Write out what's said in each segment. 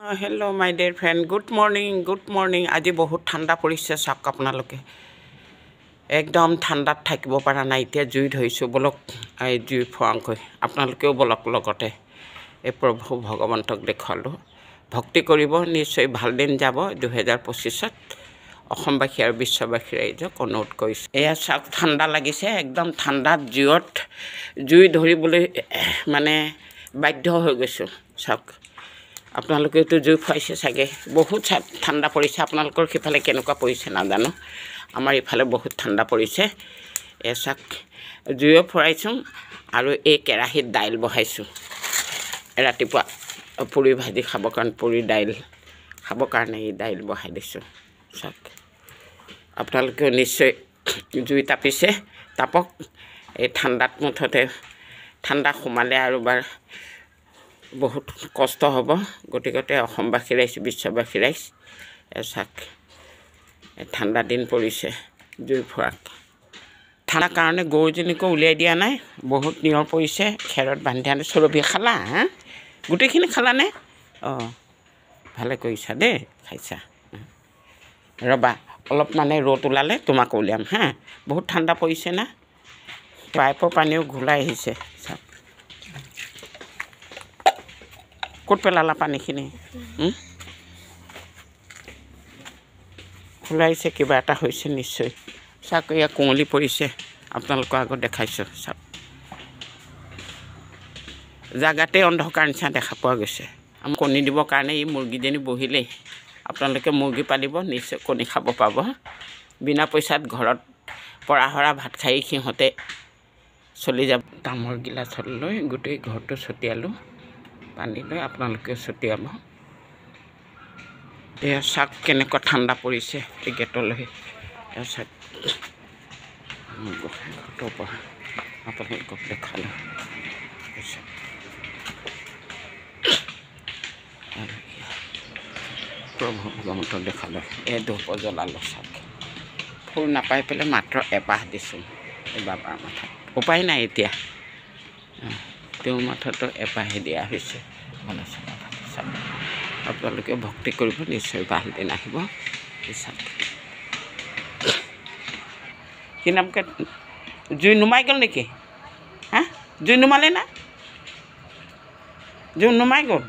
Hello my dear friend, good morning. আজি বহুত ঠাণ্ডা পৰিছে চাওক আপোনালোকে একদম ঠাণ্ডাত থাকিব পৰা নাই এতিয়া জুই ধৰিছো বলক এই জুই ফুৱাংকৈ আপোনালোকেও বলক লগতে এই প্ৰভু ভগৱন্তক দেখালো ভক্তি কৰিব নিশ্চয় ভাল দিন যাব 2025ত অসমবাসী আৰু বিশ্ববাসী ৰাইজক অনুৰোধ কৰিছো এয়া চাওক ঠাণ্ডা লাগিছে একদম ঠাণ্ডাত জুই ধৰিবলৈ মানে বাধ্য হৈ গৈছো চাওক আপোনালোকে তো জুই ফুৱাইছে সাগে বহুত ঠাণ্ডা পৰিছে আপোনালোকৰ কিফালে কেনেকুৱা পৰিছে না জানো আমাৰ ইফালে বহুত ঠাণ্ডা পৰিছে এসাক জুই ফুৱাইছো আৰু এই কেৰাহীত দাইল বহাইছো ৰাতিপুৱা পুৰি ভাজি খাব কাৰণ পুৰি দাইল খাব কাৰণে এই দাইল বহাই দিছো চাওক আপোনালোকে নিশ্চয় জুই তাপিছে তাপক এই ঠাণ্ডাত মুঠতে ঠাণ্ডা সোমালে আৰু বাৰ বহুত কষ্ট হ'ব গটিকতে অসমবাসী ৰাইজ বিশ্ববাসী ৰাইজ এসাক ঠাণ্ডা দিন পৰিছে জুই ফুৱাক ঠাণ্ডা কাৰণে গৰুজনীকো উলিয়াই দিয়া নাই বহুত নিয়ৰ পৰিছে খেৰত বান্ধি আনি চৰবি খালা হা গুটেখিনি খালা নে ভালে কৰিছা দে খাইছা ৰবা অলপ মানে ৰ'দ ওলালে তোমাক উলিয়াম হা বহুত ঠাণ্ডা পৰিছে না পাইপৰ পানীও ঘুলাই আহিছে ক'ত পেলালা পানীখিনি খোলাইছে কিবা এটা হৈছে নিশ্চয় চাওক এয়া কুঁৱলী পৰিছে আপোনালোকক আগত দেখাইছো চাওক জাগাতে অন্ধকাৰ নিচিনা দেখা পোৱা গৈছে আমি কণী দিবৰ কাৰণে এই মুৰ্গীজনী বহিলেই আপোনালোকে মুৰ্গী পালিব নিশ্চয় কণী খাব পাব বিনা পইচাত ঘৰত পৰা হৰা ভাত খাই সিহঁতে চলি যাব তামৰ গিলাচত লৈ গোটেই ঘৰটো ছটিয়ালো পানী লৈ আপোনালোকে ছটিয়াব এয়া চাওক কেনেকুৱা ঠাণ্ডা পৰিছে এই গেটলৈ এয়া চাওক আপোনালোকক দেখালোঁ প্ৰভু ভগৱন্তক দেখালোঁ এই ধূপ জ্বলালোঁ চাওক ফুল নাপাই পেলাই মাত্ৰ এপাহ দিছোঁ এই বাবাৰ মাথাত উপায় নাই এতিয়া তেওঁৰ মাথাতো এপাহে দিয়া হৈছে আপোনালোকে ভক্তি কৰিব নিশ্চয় ভাল দিন আহিব কি নামকে জুই নুমাই গ'ল নেকি হা জুই নুমালে না জুই নুমাই গ'ল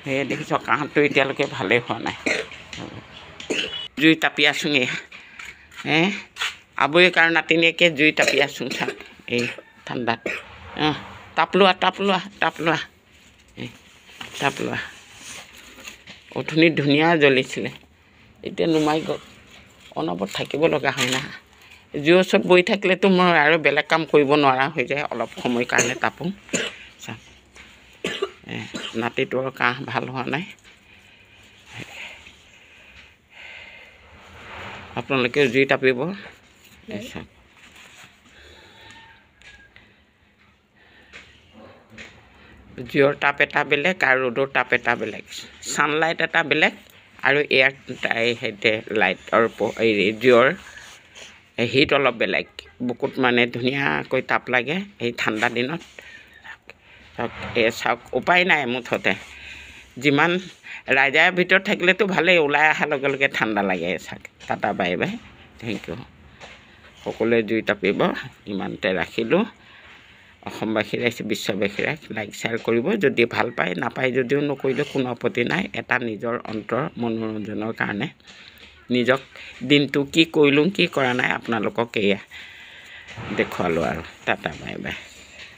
সেয়ে দেখিছ কাহঁতটো এতিয়ালৈকে ভালেই হোৱা নাই জুই তাপি আছোং আবৈ কাৰ নাতিনীয়েকে জুই তাপি আছোং চাওক এই ঠাণ্ডাত তাপ লোৱা অথনি ধুনীয়া জ্বলিছিলে এতিয়া নুমাই গ'ল অনবৰত থাকিব লগা হয় না জুইৰ ওচৰত বহি থাকিলেতো মই আৰু বেলেগ কাম কৰিব নোৱাৰা হৈ যায় অলপ সময় কাৰণে তাপোঁ চাওক নাতিটোৰ কাহ ভাল হোৱা নাই আপোনালোকে জুই তাপিব চাওক জুইৰ তাপ এটা বেলেগ আৰু ৰ'দৰ তাপ এটা বেলেগ ছানলাইট এটা বেলেগ আৰু এয়াৰ সৈতে লাইটৰ জুইৰ হিট অলপ বেলেগ বুকুত মানে ধুনীয়াকৈ তাপ লাগে এই ঠাণ্ডা দিনত এই চাওক উপায় নাই মুঠতে যিমান ৰাইজৰ ভিতৰত থাকিলেতো ভালেই ওলাই অহাৰ লগে লগে ঠাণ্ডা লাগে চাওক tata bye bye thank you সকলোৱে জুই তাপিব ইমানতে ৰাখিলোঁ অসমবাসী ৰাইজ বিশ্ববাসী ৰাইজ লাইক শ্বেয়াৰ কৰিব যদি ভাল পায় নাপায় যদিও নকৰিলে কোনো আপত্তি নাই এটা নিজৰ অন্তৰ মনোৰঞ্জনৰ কাৰণে নিজক দিনটো কি কৰিলোঁ কি কৰা নাই আপোনালোকক এয়া দেখুৱালোঁ আৰু টাটা বাই বাই